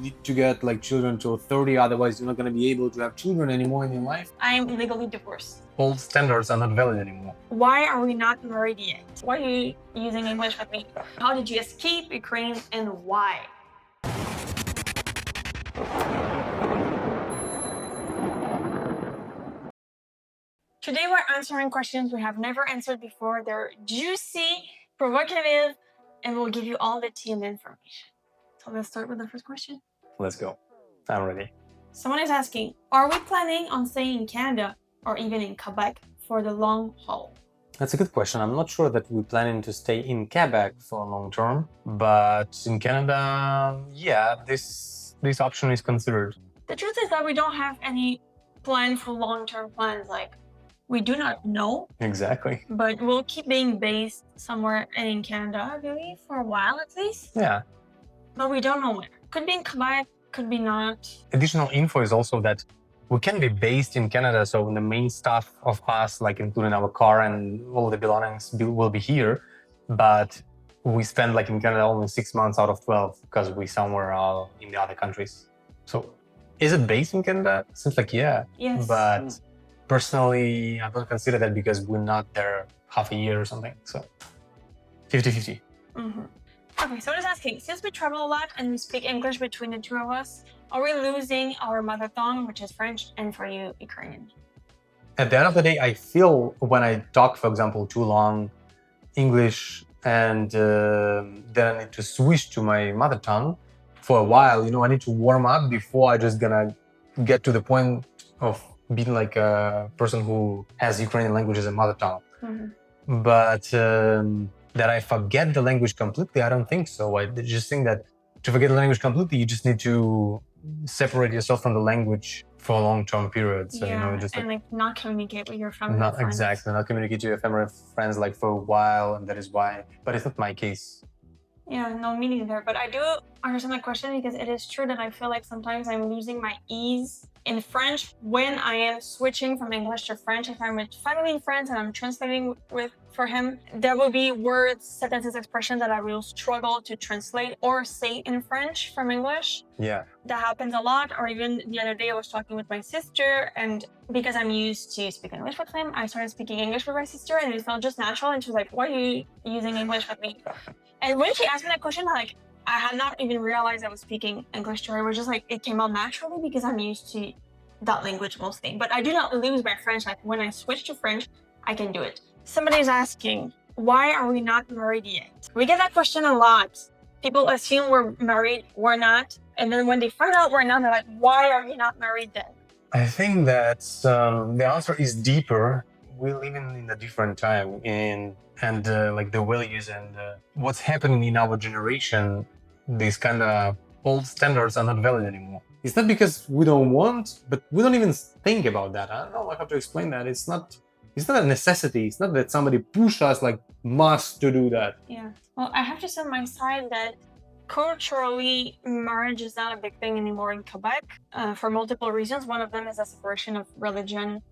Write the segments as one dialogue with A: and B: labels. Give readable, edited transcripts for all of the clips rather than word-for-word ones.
A: need to get like children till 30, otherwise you're not going to be able to have children anymore in your life.
B: I am legally divorced.
A: Old standards are not valid anymore.
B: Why are we not married yet? Why are you using English with me? How did you escape Ukraine and why? Today we're answering questions we have never answered before. They're juicy, provocative, and we'll give you all the tea and information. So let's start with the first question.
A: Let's go. I'm ready.
B: Someone is asking, are we planning on staying in Canada or even in Quebec for the long haul?
A: That's a good question. I'm not sure that we're planning to stay in Quebec for long term, but in Canada, yeah, this option is considered.
B: The truth is that we don't have any plan for long-term plans. Like, we do not know.
A: Exactly.
B: But we'll keep being based somewhere in Canada, I believe, for a while at least.
A: Yeah.
B: But we don't know where. Could be in Quebec, could be not.
A: Additional info is also that we can be based in Canada, so the main stuff of us, like including our car and all the belongings, will be here. But we spend like in Canada only 6 months out of 12 because we somewhere in the other countries. So is it based in Canada? Seems like yeah.
B: Yes.
A: But personally, I don't consider that because we're not there half a year or something. So 50-50.
B: Mm-hmm. Okay, so just asking, since we travel a lot and we speak English between the two of us, are we losing our mother tongue, which is French, and for you, Ukrainian?
A: At the end of the day, I feel when I talk, for example, too long English and then I need to switch to my mother tongue for a while, I need to warm up before I just gonna get to the point of being like a person who has Ukrainian language as a mother tongue.
B: Mm-hmm.
A: But that I forget the language completely, I don't think so. I just think that to forget the language completely, you just need to separate yourself from the language for a long-term period. So, just
B: and not communicate with your family.
A: Not friends. Exactly, not communicate to your family and friends like for a while, and that is why. But it's not my case.
B: Yeah, no, me neither. But I do understand that question because it is true that I feel like sometimes I'm losing my ease in French when I am switching from English to French. If I'm with family and friends and I'm translating for him, there will be words, sentences, expressions that I will struggle to translate or say in French from English.
A: Yeah.
B: That happens a lot. Or even the other day I was talking with my sister, and because I'm used to speak English with him, I started speaking English with my sister and it felt just natural, and she was like, why are you using English with me? And when she asked me that question, like, I had not even realized I was speaking English to her. It was just like, it came out naturally because I'm used to that language mostly. But I do not lose my French. Like, when I switch to French, I can do it. Somebody's asking, why are we not married yet? We get that question a lot. People assume we're married, we're not. And then when they find out we're not, they're like, why are we not married then?
A: I think that the answer is deeper. We live in a different time, and like the values and what's happening in our generation, these kind of old standards are not valid anymore. It's not because we don't want, but we don't even think about that. I don't know how to explain that. It's not a necessity. It's not that somebody push us like must to do that.
B: Yeah. Well, I have to say on my side that culturally, marriage is not a big thing anymore in Quebec for multiple reasons. One of them is a separation of religion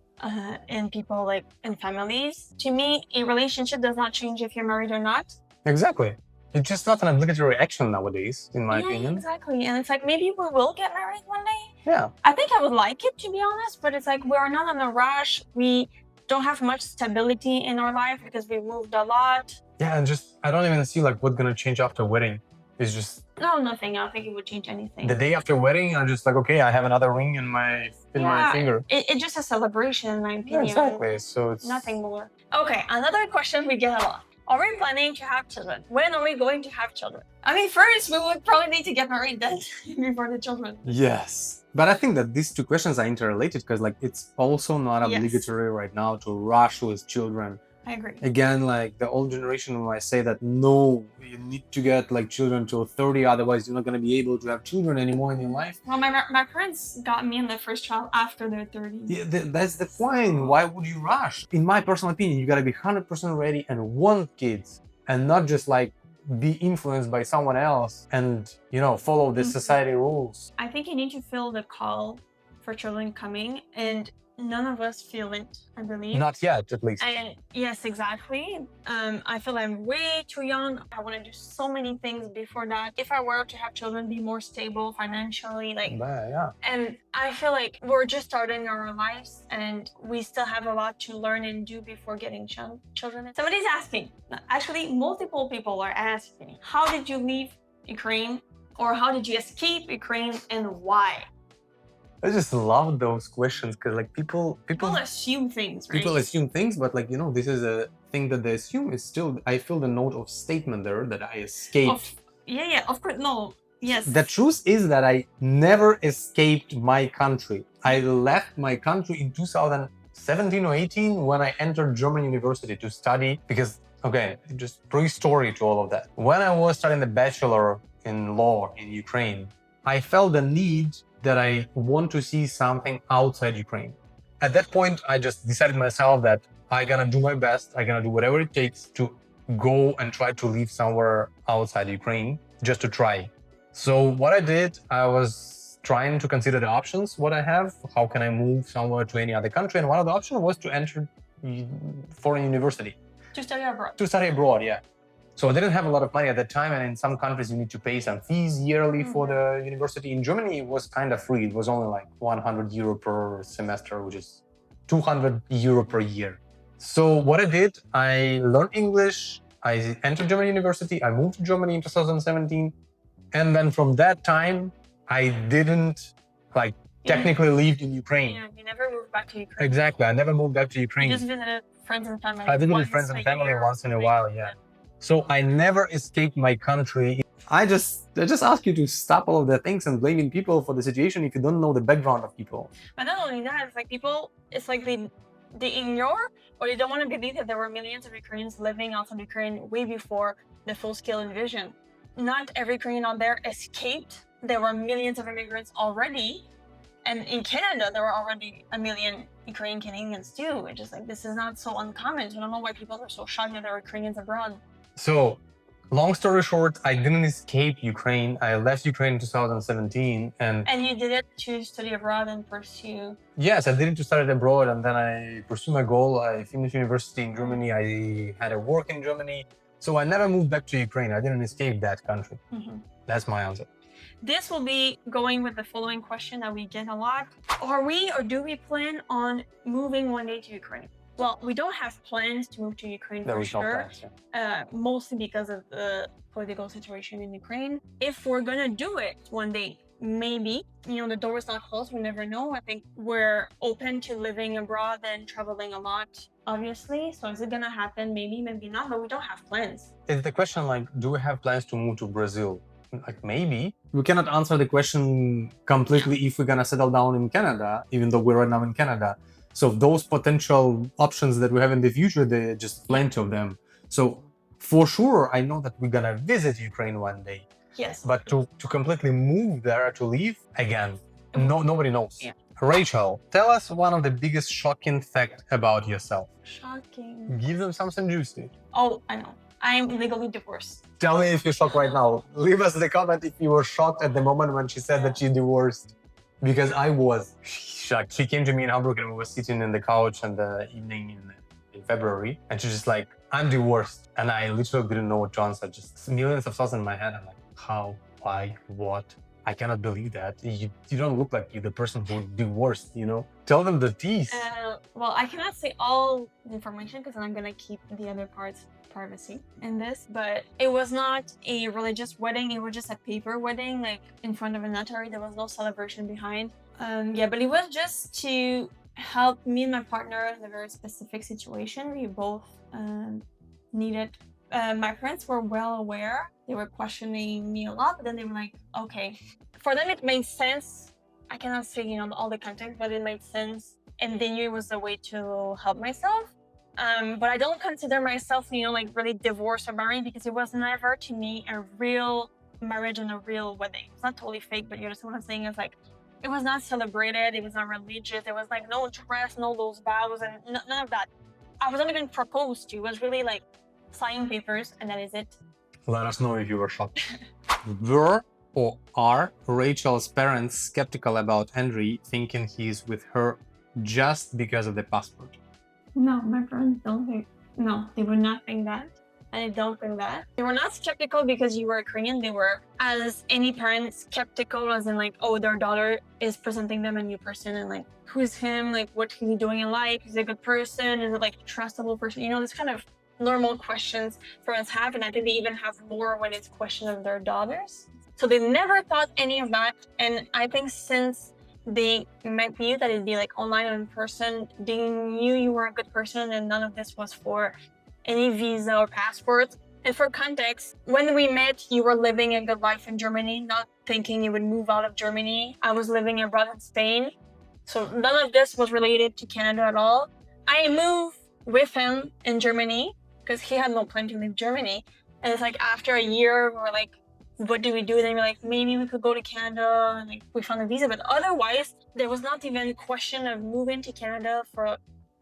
B: and people, like, and families. To me, a relationship does not change if you're married or not.
A: Exactly. It's just not an obligatory action nowadays, in my opinion.
B: Exactly. And it's like, maybe we will get married one day.
A: Yeah.
B: I think I would like it, to be honest, but it's like, we're not in a rush. We don't have much stability in our life because we moved a lot.
A: Yeah, and just, I don't even see like what's gonna change after wedding. It's just...
B: No, nothing. I don't think it would change anything.
A: The day after wedding, I'm just like, okay, I have another ring in my finger.
B: It's just a celebration, in my opinion.
A: Yeah, exactly. So it's...
B: nothing more. Okay, another question we get a lot. Are we planning to have children? When are we going to have children? I mean, first, we would probably need to get married then before the children.
A: Yes. But I think that these two questions are interrelated because like it's also not obligatory right now to rush with children.
B: I agree.
A: Again, like the old generation might say that no, you need to get like children till 30, otherwise you're not going to be able to have children anymore in your life.
B: Well, my parents got me in the first child after their 30s.
A: Yeah, that's the point. Why would you rush? In my personal opinion, you got to be 100% ready and want kids, and not just like be influenced by someone else and, follow the society rules.
B: I think you need to feel the call for children coming, and none of us feel it, I believe.
A: Not yet, at least.
B: And yes, exactly. I feel I'm way too young. I want to do so many things before that. If I were to have children, be more stable financially, like.
A: Yeah.
B: And I feel like we're just starting our lives, and we still have a lot to learn and do before getting children. Somebody's asking. Actually, multiple people are asking, how did you leave Ukraine, or how did you escape Ukraine, and why?
A: I just love those questions because like people
B: assume things, right?
A: people assume things, but like this is a thing that they assume is still. I feel the note of statement there that I escaped.
B: Yeah, of course, no. Yes.
A: The truth is that I never escaped my country. I left my country in 2017 or 18 when I entered German university to study because, okay, just pre-story to all of that. When I was studying the bachelor in law in Ukraine, I felt the need that I want to see something outside Ukraine. At that point, I just decided myself that I gotta do my best. I gotta do whatever it takes to go and try to live somewhere outside Ukraine just to try. So what I did, I was trying to consider the options, what I have, how can I move somewhere to any other country, and one of the options was to enter foreign university.
B: To study abroad.
A: To study abroad, yeah. So I didn't have a lot of money at that time, and in some countries you need to pay some fees yearly for the university. In Germany, it was kind of free. It was only like 100 euro per semester, which is 200 euro per year. So what I did, I learned English, I entered German university, I moved to Germany in 2017, and then from that time, I didn't technically lived in Ukraine.
B: Yeah, you never moved back to Ukraine.
A: Exactly, I never moved back to Ukraine.
B: You just visited friends and family.
A: I visited friends and family once in a while, yeah. So I never escaped my country. I just ask you to stop all of the things and blaming people for the situation if you don't know the background of people.
B: But not only that, it's like people, it's like they ignore or they don't want to believe that there were millions of Ukrainians living outside Ukraine way before the full-scale invasion. Not every Ukrainian out there escaped. There were millions of immigrants already. And in Canada, there were already a million Ukrainian Canadians too. It's just like, this is not so uncommon. So I don't know why people are so shocked that there are Ukrainians abroad. So, long story short, I didn't escape Ukraine. I left Ukraine in 2017. And you did it to study abroad and pursue? Yes, I did it to study abroad, and then I pursued my goal. I finished university in Germany. I had a work in Germany. So I never moved back to Ukraine. I didn't escape that country. That's my answer. This will be going with the following question that we get a lot. Are we or do we plan on moving one day to Ukraine? Well, we don't have plans to move to Ukraine for sure, mostly because of the political situation in Ukraine. If we're gonna do it one day, maybe, the door is not closed, we never know. I think we're open to living abroad and traveling a lot, obviously. So is it gonna happen? Maybe, maybe not, but we don't have plans. Is the question like, do we have plans to move to Brazil? Like maybe. We cannot answer the question completely if we're gonna settle down in Canada, even though we're right now in Canada. So those potential options that we have in the future, there are just plenty of them. So for sure, I know that we're gonna visit Ukraine one day. Yes. But to completely move there, to leave, again, nobody knows. Yeah. Rachel, tell us one of the biggest shocking facts about yourself. Shocking. Give them something juicy. Oh, I know. I'm legally divorced. Tell me if you're shocked right now. Leave us the comment if you were shocked at the moment when she said that she divorced. Because I was shocked. She came to me in Hamburg and we were sitting in the couch in the evening in February. And she's just like, I'm divorced. And I literally didn't know what to answer. Just millions of thoughts in my head. I'm like, how, why, what? I cannot believe that. You don't look like you're the person who divorced, Tell them the tease. Well, I cannot say all the information because I'm going to keep the other parts privacy in this, but it was not a religious wedding. It was just a paper wedding, like in front of a notary. There was no celebration behind. But it was just to help me and my partner in a very specific situation. We both needed. My parents were well aware. They were questioning me a lot, but then they were like, okay. For them, it made sense. I cannot say, all the context, but it made sense. And they knew it was a way to help myself. But I don't consider myself, really divorced or married because it was never, to me, a real marriage and a real wedding. It's not totally fake, but you understand what I'm saying? It's like, it was not celebrated. It was not religious. There was like no dress, no those vows, and none of that. I wasn't even proposed to. It was really like signing papers, and that is it. Let us know if you were shocked. Were or are Rachel's parents skeptical about Andrii, thinking he's with her
A: just because of the passport?
B: No, my parents don't think. No, they would not think that. I don't think that. They were not skeptical because you were Korean. They were, as any parent, skeptical as in like, oh, their daughter is presenting them a new person and like, who's him? Like, what is he doing in life? Is he a good person? Is it like a trustable person? You know, this kind of normal questions parents have, and I think they even have more when it's question of their daughters. So they never thought any of that, and I think since they met you, that it'd be like online or in person, they knew you were a good person and none of this was for any visa or passport. And for context, when we met, you were living a good life in Germany, not thinking you would move out of Germany. I was living abroad in Spain. So none of this was related to Canada at all. I moved with him in Germany because he had no plan to leave Germany. And it's like after a year, we were like, what do we do? Then we're like, maybe we could go to Canada, and like we found a visa. But otherwise, there was not even a question of moving to Canada for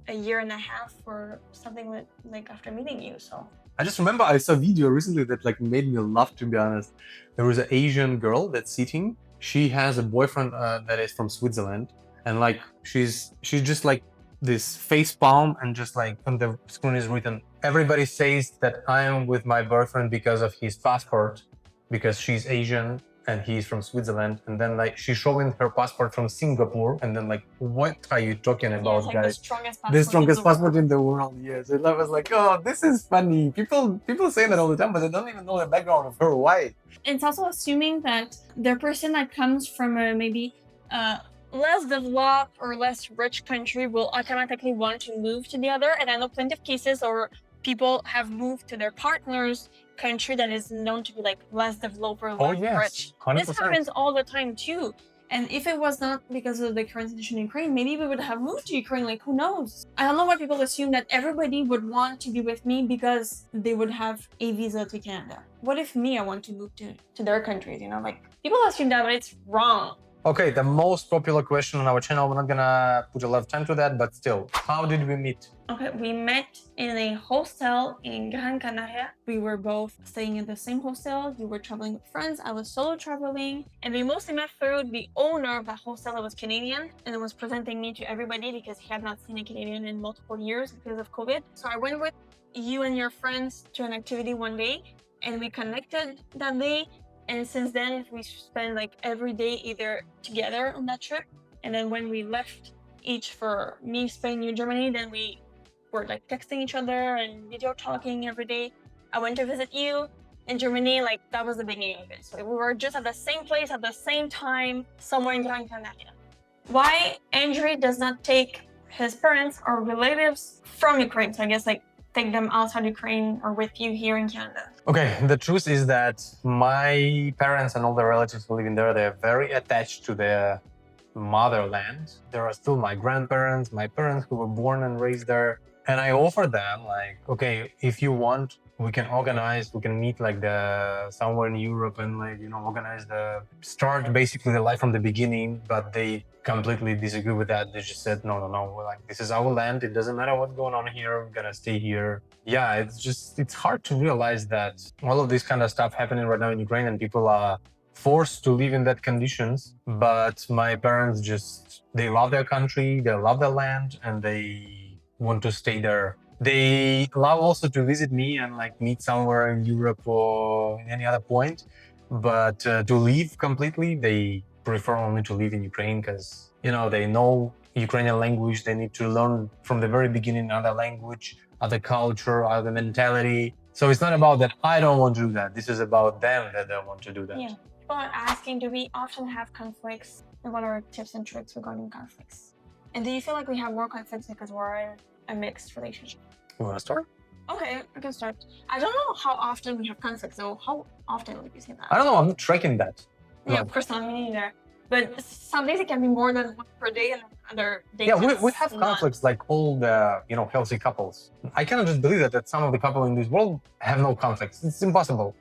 B: a year and a half or something with, like after meeting you. So
A: I just remember I saw a video recently that like made me laugh, to be honest. There was an Asian girl that's sitting. She has a boyfriend that is from Switzerland, and like she's just like this face palm, and just like on the screen is written, everybody says that I am with my boyfriend because of his passport, because she's Asian and he's from Switzerland. And then like she's showing her passport from Singapore, and then like, what are you talking
B: yeah,
A: about,
B: it's like the
A: guys?
B: strongest
A: The
B: passport.
A: strongest
B: in the
A: passport
B: world.
A: in the world, yes. And I was like, oh, this is funny. People say that all the time, but they don't even know the background of her. Why?
B: It's also assuming that the person that comes from a maybe less developed or less rich country will automatically want to move to the other. And I know plenty of cases or people have moved to their partner's country that is known to be like less developed or less rich.
A: 100%.
B: This happens all the time too. And if it was not because of the current situation in Ukraine, maybe we would have moved to Ukraine, like who knows? I don't know why people assume that everybody would want to be with me because they would have a visa to Canada. What if me, I want to move to their countries, you know? Like people assume that, but it's wrong.
A: Okay, the most popular question on our channel, we're not gonna put a lot of time to that, but still, how did we meet?
B: Okay, we met in a hostel in Gran Canaria. We were both staying in the same hostel. You were traveling with friends, I was solo traveling. And we mostly met through the owner of that hostel that was Canadian and was presenting me to everybody because he had not seen a Canadian in multiple years because of COVID. So I went with you and your friends to an activity one day and we connected that day. And since then, we spent like every day either together on that trip. And then when we left each for me, Spain, you, Germany, then we were like texting each other and video talking every day. I went to visit you in Germany, like that was the beginning of it. So we were just at the same place at the same time, somewhere in Gran Canaria. Why Andrii does not take his parents or relatives from Ukraine? So I guess like take them outside Ukraine or with you here in Canada.
A: Okay, the truth is that my parents and all the relatives who live in there, they're very attached to their motherland. There are still my grandparents, my parents who were born and raised there. And I offer them like, okay, if you want, we can meet like somewhere in Europe and like, organize start basically the life from the beginning. But they completely disagree with that. They just said, no, we're like, this is our land. It doesn't matter what's going on here. We're gonna stay here. Yeah, it's hard to realize that all of this kind of stuff happening right now in Ukraine and people are forced to live in that conditions. But my parents they love their country, they love their land, and they want to stay there. They love also to visit me and like meet somewhere in Europe or in any other point. But to leave completely, they prefer only to live in Ukraine because, they know Ukrainian language. They need to learn from the very beginning other language, other culture, other mentality. So it's not about that I don't want to do that. This is about them that they want to do that.
B: Yeah. People are asking, do we often have conflicts? And what are tips and tricks regarding conflicts? And do you feel like we have more conflicts because we're in a mixed relationship?
A: You want to start?
B: Okay, I can start. I don't know how often we have conflicts, so how often would you say that?
A: I don't know. I'm not tracking that.
B: Yeah, of course not, me neither. But some days it can be more than one per day, and other days.
A: Yeah, we have conflicts like all the healthy couples. I cannot just believe that some of the couples in this world have no conflicts. It's impossible.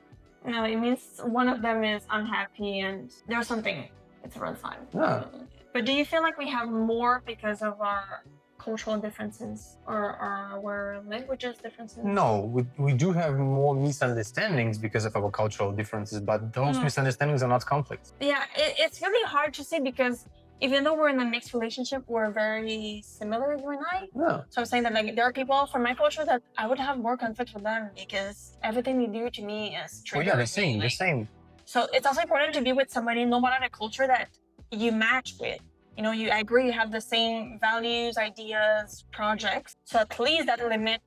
B: No, it means one of them is unhappy and there's something. It's a red sign.
A: Yeah.
B: But do you feel like we have more because of our cultural differences or our languages differences?
A: No, we do have more misunderstandings because of our cultural differences, but those misunderstandings are not conflicts.
B: Yeah, it's really hard to say because even though we're in a mixed relationship, we're very similar, you and I.
A: Yeah.
B: So I'm saying that like there are people from my culture that I would have more conflict with them because everything they do to me is
A: Oh yeah,
B: triggering
A: the same,
B: me,
A: the same.
B: So it's also important to be with somebody, no matter the culture, that you match with. You know, I agree, you have the same values, ideas, projects. So at least that limit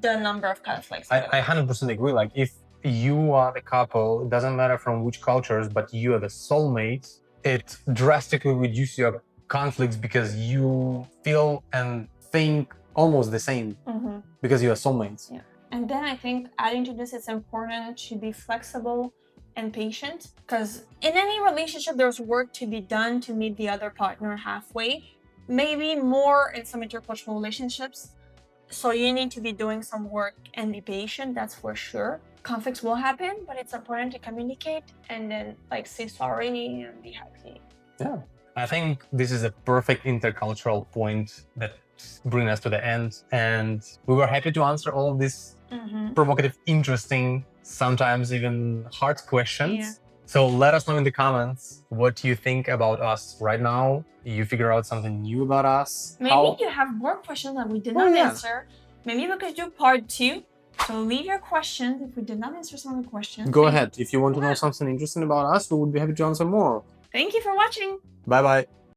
B: the number of conflicts.
A: I 100% agree. Like if you are the couple, it doesn't matter from which cultures, but you are the soulmates, it drastically reduces your conflicts because you feel and think almost the same because you are soulmates.
B: Yeah. And then I think adding to this, it's important to be flexible and patient, because in any relationship, there's work to be done to meet the other partner halfway, maybe more in some intercultural relationships. So you need to be doing some work and be patient, that's for sure. Conflicts will happen, but it's important to communicate and then like say sorry and be happy.
A: Yeah. I think this is a perfect intercultural point that brings us to the end. And we were happy to answer all of these provocative, interesting, sometimes even hard questions.
B: Yeah.
A: So let us know in the comments what you think about us right now. You figure out something new about us.
B: Maybe you have more questions that we did not answer. Maybe we could do part 2. So leave your questions if we did not answer some of the questions.
A: Go ahead. If you want to know something interesting about us, we would be happy to answer more.
B: Thank you for watching.
A: Bye-bye.